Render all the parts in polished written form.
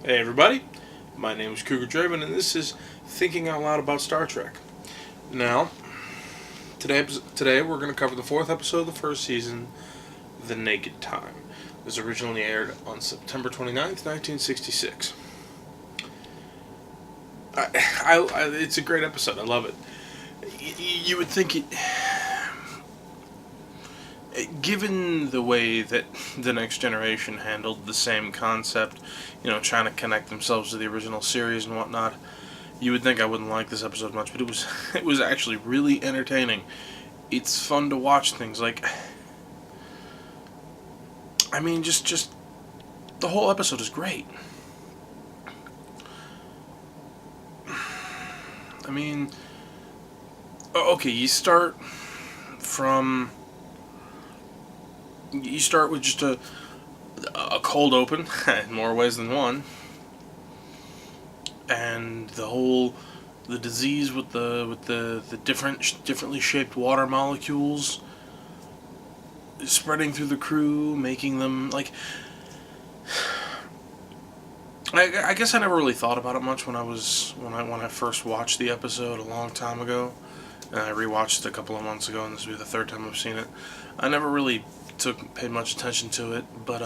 Hey everybody, my name is Cougar Draven and this is Thinking Out Loud About Star Trek. Now, today we're going to cover the fourth episode of the first season, The Naked Time. This originally aired on September 29th, 1966. It's a great episode, I love it. You would think it... Given the way that the Next Generation handled the same concept, trying to connect themselves to the original series and whatnot, you would think I wouldn't like this episode much, but it was actually really entertaining. It's fun to watch things like, just the whole episode is great. Okay, you start with just a cold open, in more ways than one, and the disease with the differently shaped water molecules spreading through the crew, making them like. I guess I never really thought about it much when I first watched the episode a long time ago, and I rewatched it a couple of months ago, and this will be the third time I've seen it. I never really paid much attention to it, but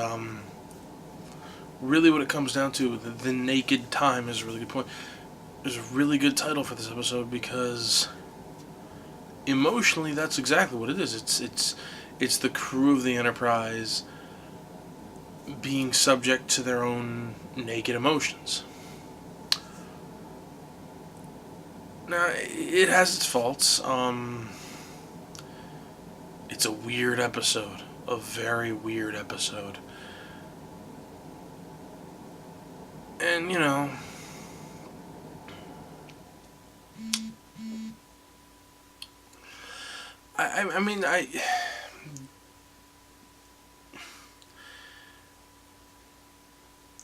really what it comes down to, the Naked Time is a really good point. There's a really good title for this episode because emotionally that's exactly what it is. It's the crew of the Enterprise being subject to their own naked emotions. Now, it has its faults. It's a weird episode. A very weird episode. And,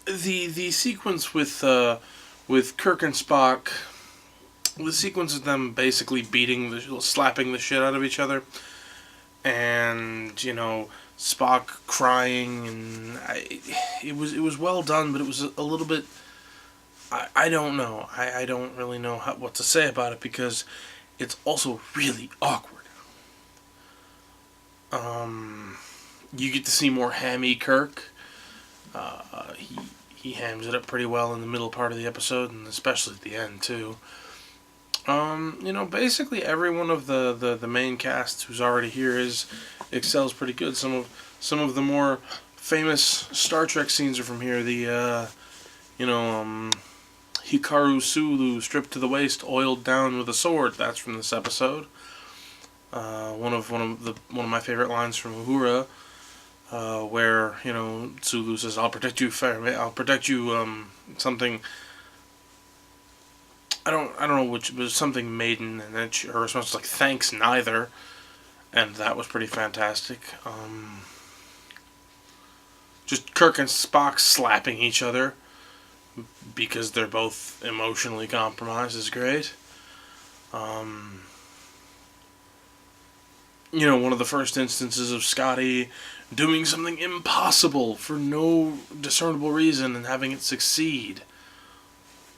the sequence with Kirk and Spock, the sequence of them basically slapping the shit out of each other, and Spock crying, and it was well done, but it was a little bit. I don't know. I don't really know what to say about it because it's also really awkward. You get to see more hammy Kirk. He hams it up pretty well in the middle part of the episode, and especially at the end too. Basically every one of the main cast who's already here excels pretty good. Some of the more famous Star Trek scenes are from here. The Hikaru Sulu stripped to the waist, oiled down with a sword. That's from this episode. One of my favorite lines from Uhura, where Sulu says, "I'll protect you, I'll protect you." Something. I don't know which, but something maiden, and then her response was like, "Thanks, neither," and that was pretty fantastic. Just Kirk and Spock slapping each other because they're both emotionally compromised is great. One of the first instances of Scotty doing something impossible for no discernible reason and having it succeed.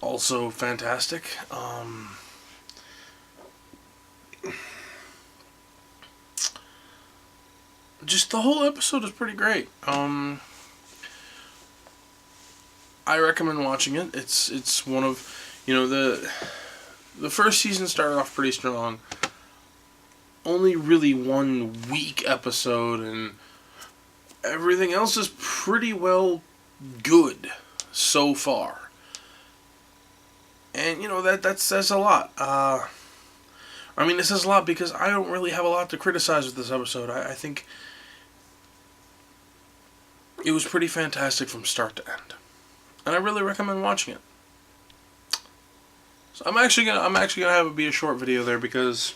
Also fantastic. Just the whole episode is pretty great. I recommend watching it. It's one of, the first season started off pretty strong. Only really one weak episode, and everything else is pretty well good so far. And, that says a lot. It says a lot because I don't really have a lot to criticize with this episode. I think it was pretty fantastic from start to end. And I really recommend watching it. So I'm actually gonna have it be a short video there because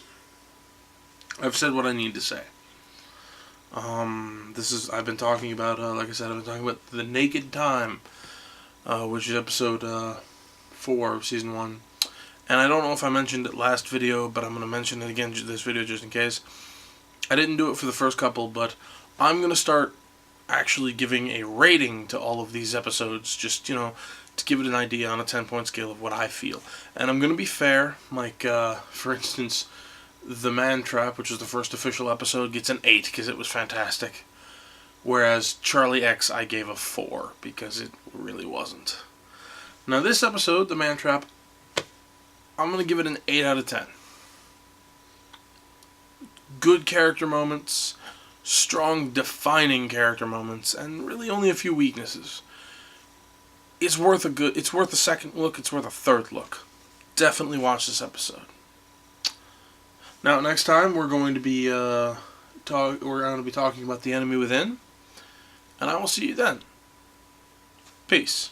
I've said what I need to say. I've been talking about, like I said, I've been talking about The Naked Time, which is episode 4 of season 1. And I don't know if I mentioned it last video, but I'm going to mention it again this video just in case. I didn't do it for the first couple, but I'm going to start actually giving a rating to all of these episodes, just, to give it an idea on a 10-point scale of what I feel. And I'm going to be fair, like, for instance, The Man Trap, which was the first official episode, gets an 8 because it was fantastic. Whereas Charlie X I gave a 4 because it really wasn't. Now this episode, The Man Trap, I'm going to give it an 8 out of 10. Good character moments, strong defining character moments, and really only a few weaknesses. It's worth a second look, it's worth a third look. Definitely watch this episode. Now next time we're going to be talking about The Enemy Within, and I will see you then. Peace.